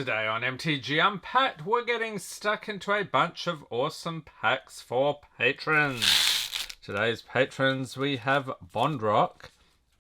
Today on MTG Unpacked, we're getting stuck into a bunch of awesome packs for patrons. Today's patrons, we have Bondrock,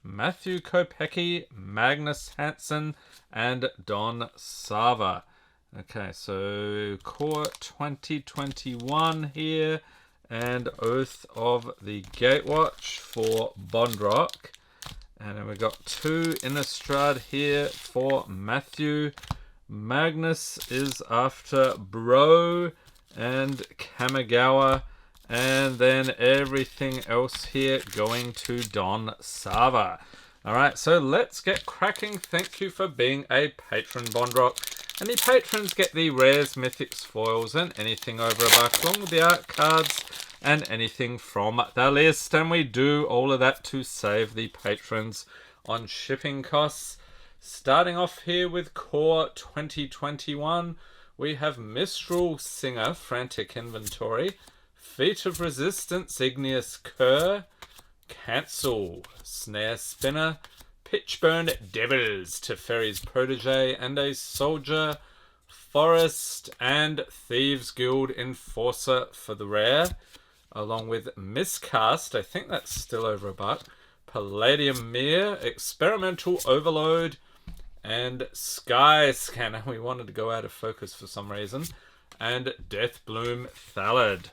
Matthew Kopecki, Magnus Hanson, and Don Saba. Okay, so Core 2021 here, and Oath of the Gatewatch for Bondrock. And then we got two Innistrad here for Matthew. Magnus is after Bro and Kamigawa. And then everything else here going to Don Saba. Alright, so let's get cracking. Thank you for being a patron, Bondrock. And the patrons get the rares, mythics, foils, and anything over a buck, along with the art cards and anything from the list. And we do all of that to save the patrons on shipping costs. Starting off here with Core 2021, we have Mistral Singer, Frantic Inventory, Feat of Resistance, Igneous Cur, Cancel, Snare Spinner, Pitchburn Devils, Teferi's Protege, and a Soldier, Forest, and Thieves Guild Enforcer for the rare, along with Miscast, I think that's still over a buck, Palladium Mirror, Experimental Overload, and Sky Scanner. We wanted to go out of focus for some reason. And Deathbloom Thallid.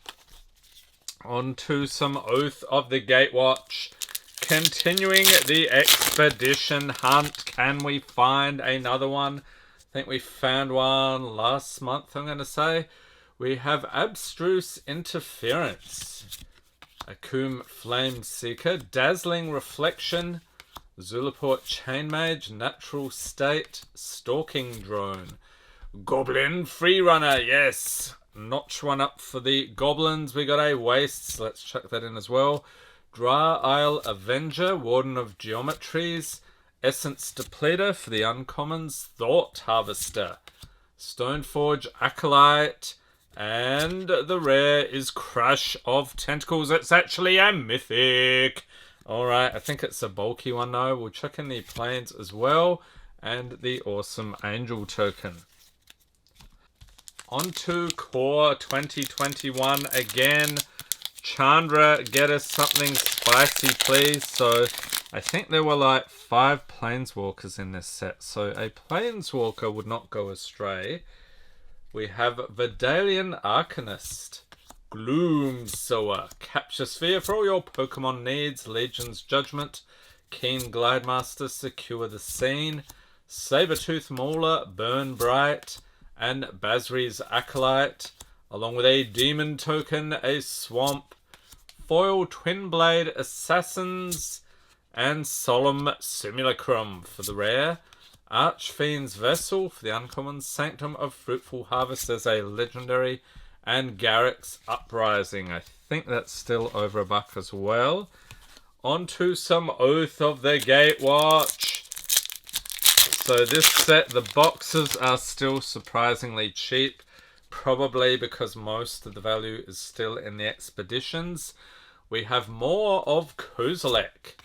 On to some Oath of the Gatewatch. Continuing the expedition hunt. Can we find another one? I think we found one last month, I'm going to say. We have Abstruse Interference, Akum Flame Seeker, Dazzling Reflection, Zulaport Chainmage, Natural State, Stalking Drone, Goblin Freerunner, yes! Notch one up for the Goblins. We got a Wastes, let's chuck that in as well. Dra Isle Avenger, Warden of Geometries, Essence Depleter for the Uncommons, Thought Harvester, Stoneforge Acolyte, and the rare is Crush of Tentacles. It's actually a mythic. Alright, I think it's a bulky one though. We'll chuck in the planes as well. And the awesome Angel token. On to Core 2021 again. Chandra, get us something spicy please. So, I think there were like 5 Planeswalkers in this set. So, a Planeswalker would not go astray. We have Vidalian Arcanist, Gloom Sower, Capture Sphere for all your Pokemon needs, Legion's Judgment, Keen Glidemaster, Secure the Scene, Sabertooth Mauler, Burn Bright, and Basri's Acolyte, along with a Demon token, a Swamp, Foil Twin Blade Assassins, and Solemn Simulacrum for the rare. Archfiend's Vessel for the uncommon, Sanctum of Fruitful Harvest as a legendary, and Garrick's Uprising. I think that's still over a buck as well. On to some Oath of the Gatewatch. So this set, the boxes are still surprisingly cheap, probably because most of the value is still in the expeditions. We have more of Kozilek,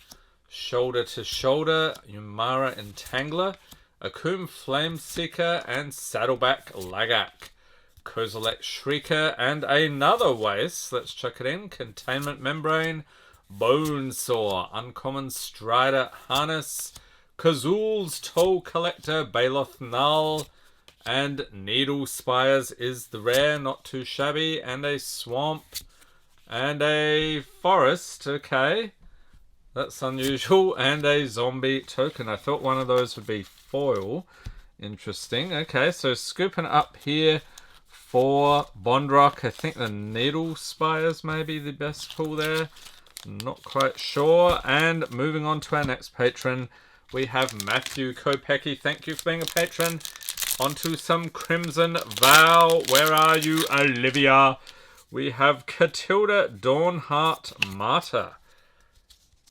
Shoulder to Shoulder, Umara Entangler, Akum Flameseeker, and Saddleback Lagak, Kozilek Shrieker, and another Waste. Let's check it in. Containment Membrane, Bonesaw, Uncommon Strider Harness, Kazul's Toll Collector, Baloth Null, and Needle Spires is the rare, not too shabby, and a Swamp, and a Forest, okay. That's unusual. And a Zombie token. I thought one of those would be foil. Interesting. Okay, so scooping up here for Bondrock. I think the Needle Spires may be the best pull there. Not quite sure. And moving on to our next patron, we have Matthew Kopecki. Thank you for being a patron. On to some Crimson Vow. Where are you, Olivia? We have Catilda Dawnheart Martyr.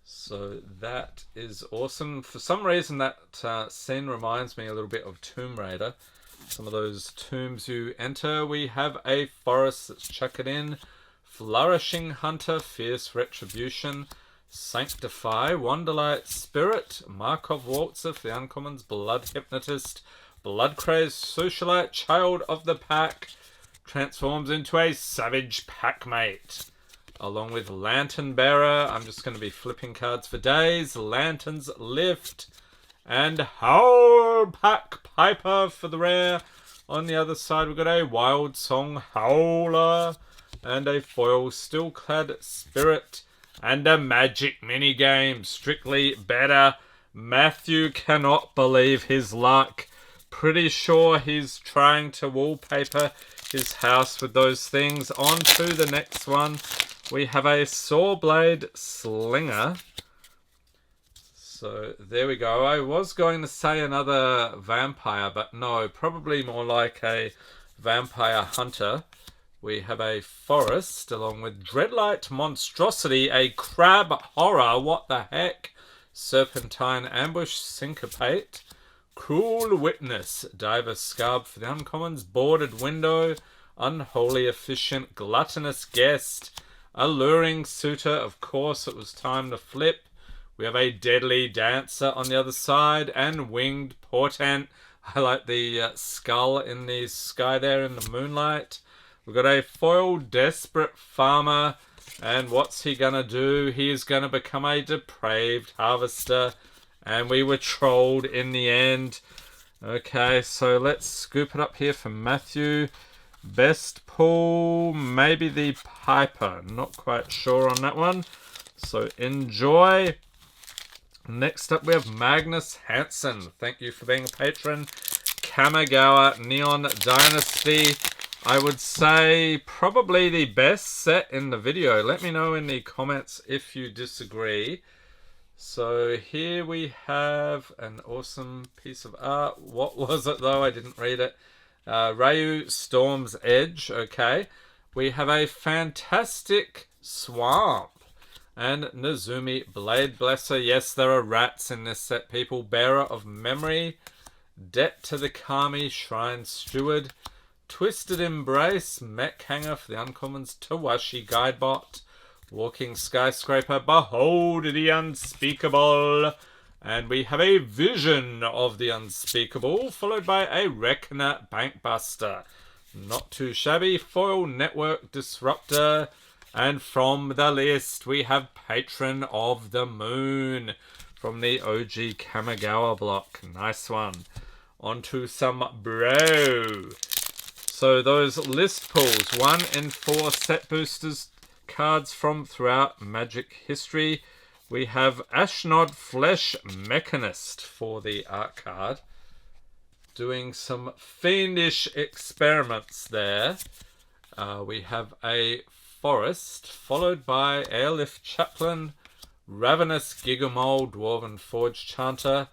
So that is awesome. For some reason that scene reminds me a little bit of Tomb Raider. Some of those tombs you enter. We have a Forest, let's chuck it in. Flourishing Hunter, Fierce Retribution, Sanctify, Wanderlight Spirit, Markov Waltzer for the uncommons, Blood Hypnotist, Blood-Crazed Socialite, Child of the Pack, transforms into a Savage Packmate. Along with Lantern Bearer, I'm just going to be flipping cards for days. Lantern's Lift, and Howl Pack Piper for the rare. On the other side, we've got a Wild Song Howler, and a foil Steel-Clad Spirit, and a Magic minigame. Strictly Better. Matthew cannot believe his luck. Pretty sure he's trying to wallpaper his house with those things. On to the next one. We have a Sawblade Slinger. So there we go. I was going to say another vampire, but no, probably more like a vampire hunter. We have a Forest along with Dreadlight Monstrosity, a Crab Horror, what the heck? Serpentine Ambush Syncopate, Cruel Witness, Diver Scarb for the uncommons, Boarded Window, Unholy Efficient, Gluttonous Guest, Alluring Suitor, of course it was time to flip. We have a Deadly Dancer on the other side, and Winged Portent. I like the skull in the sky there in the moonlight. We've got a foil Desperate Farmer, and what's he gonna do? He is gonna become a Depraved Harvester, and we were trolled in the end. Okay, so let's scoop it up here for Matthew. Best pull, maybe the Piper. Not quite sure on that one. So enjoy. Next up we have Magnus Hanson. Thank you for being a patron. Kamigawa Neon Dynasty. I would say probably the best set in the video. Let me know in the comments if you disagree. So here we have an awesome piece of art. What was it though? I didn't read it. Rayu Storm's Edge. Okay. We have a fantastic Swamp. And Nezumi Blade Blesser. Yes, there are rats in this set, people. Bearer of Memory. Debt to the Kami, Shrine Steward. Twisted Embrace, Mech Hanger for the uncommons. Tawashi Guidebot. Walking Skyscraper. Behold the Unspeakable. And we have a Vision of the Unspeakable, followed by a Reckoner Bankbuster. Not too shabby. Foil Network Disruptor. And from the list, we have Patron of the Moon from the OG Kamigawa block. Nice one. On to some Bro. So those list pulls, 1 in 4 set boosters cards from throughout Magic history. We have Ashnod Flesh Mechanist for the art card. Doing some fiendish experiments there. We have a Forest, followed by Airlift Chaplain, Ravenous Gigamole, Dwarven Forge Chanter,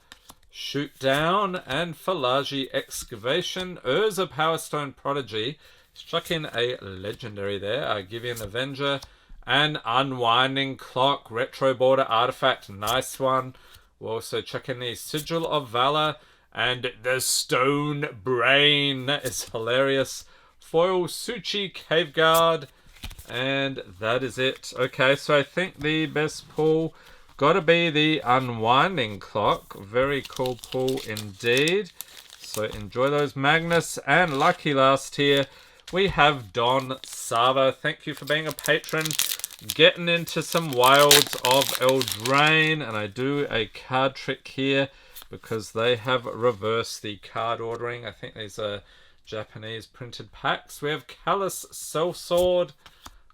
Shoot Down, and Falagi Excavation. Urza Powerstone Prodigy, struck in a legendary there, Argivian Avenger, and Unwinding Clock, Retro Border Artifact, nice one. We'll also chuck in the Sigil of Valor, and the Stone Brain, that is hilarious. Foil Suchi Cave Guard, and that is it. Okay, so I think the best pull gotta be the Unwinding Clock. Very cool pull indeed. So enjoy those, Magnus. And lucky last here, we have Don Saba. Thank you for being a patron. Getting into some wilds of Eldraine. And I do a card trick here because they have reversed the card ordering. I think these are Japanese printed packs. We have Callous Sellsword,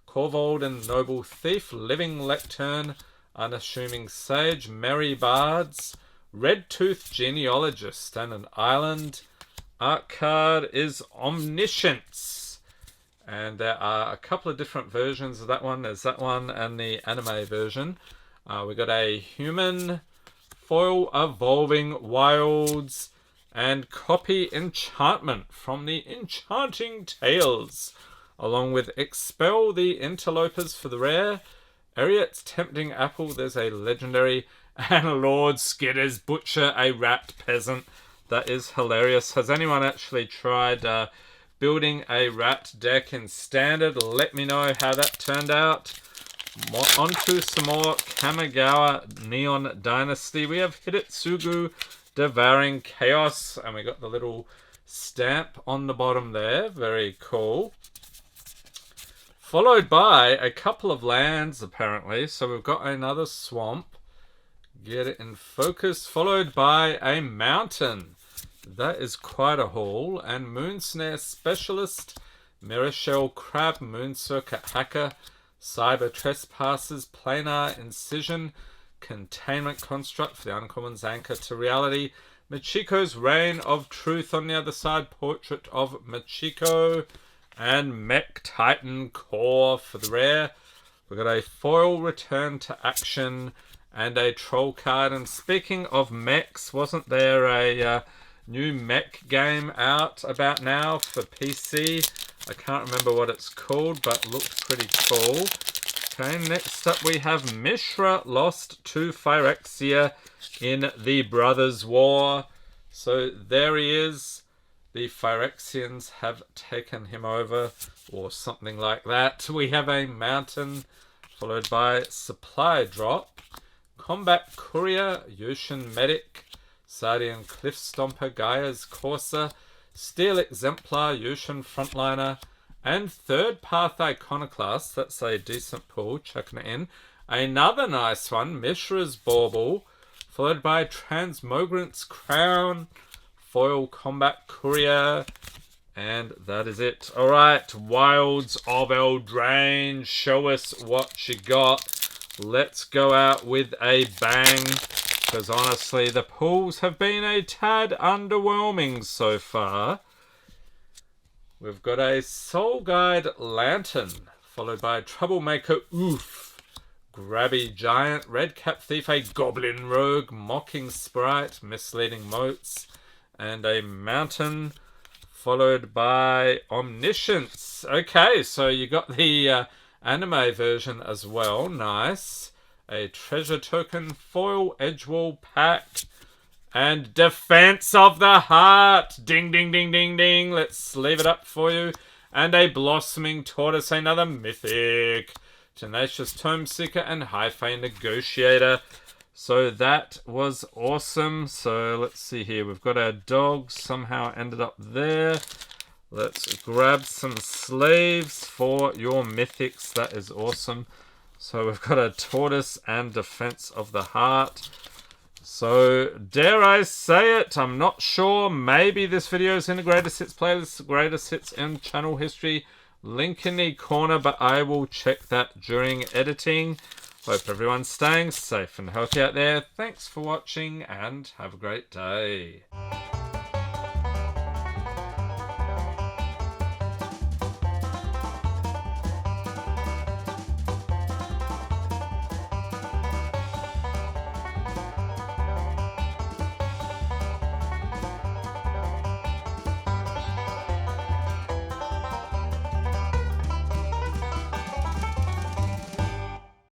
Corvold and Noble Thief, Living Lectern, Unassuming Sage, Merry Bards, Red Tooth Genealogist, and an island. Art card is Omniscience. And there are a couple of different versions of that one. There's that one and the anime version. We got a human, foil Evolving Wilds, and copy Enchantment from the Enchanting Tales. Along with Expel the Interlopers for the rare, Ariet's Tempting Apple, there's a legendary, and Lord Skidder's Butcher, a rat peasant. That is hilarious. Has anyone actually tried building a rat deck in Standard? Let me know how that turned out. On to some more Kamigawa Neon Dynasty. We have Hidetsugu, Devouring Chaos. And we got the little stamp on the bottom there. Very cool. Followed by a couple of lands, apparently. So we've got another swamp. Get it in focus. Followed by a mountain. That is quite a haul. And Moonsnare Specialist, Mirror Shell Crab, Mooncircuit Hacker, Cyber Trespassers, Planar Incision, Containment Construct for the Uncommons Anchor to Reality, Machiko's Reign of Truth on the other side, Portrait of Machiko, and Mech Titan Core for the rare. We've got a foil Return to Action and a Troll card. And speaking of mechs, wasn't there a new mech game out about now for PC? I can't remember what it's called, but looks pretty cool. Okay, next up we have Mishra lost to Phyrexia in the Brothers' War. So there he is. The Phyrexians have taken him over, or something like that. We have a mountain, followed by Supply Drop, Combat Courier, Yushin Medic, Sardian Cliff Stomper, Gaia's Courser, Steel Exemplar, Yushin Frontliner, and Third Path Iconoclast. That's a decent pull, chucking it in. Another nice one, Mishra's Bauble, followed by Transmogrant's Crown, Foil Combat Courier, and that is it. Alright, Wilds of Eldraine, show us what you got. Let's go out with a bang, because honestly the pulls have been a tad underwhelming so far. We've got a Soul Guide Lantern, followed by Troublemaker Oof, Grabby Giant, Redcap Thief, a Goblin Rogue, Mocking Sprite, Misleading Motes, and a Mountain, followed by Omniscience. Okay, so you got the anime version as well. Nice. A Treasure Token, Foil Edgewall Pack, and Defense of the Heart. Ding, ding, ding, ding, ding. Let's leave it up for you. And a Blossoming Tortoise, another Mythic. Tenacious Tome Seeker and Hi-Fi Negotiator. So that was awesome. So let's see here. We've got our dog somehow ended up there. Let's grab some sleeves for your mythics. That is awesome. So we've got a Tortoise and Defense of the Heart. So dare I say it, I'm not sure. Maybe this video is in the Greatest Hits playlist, Greatest Hits in channel history. Link in the corner, but I will check that during editing. Hope everyone's staying safe and healthy out there. Thanks for watching and have a great day.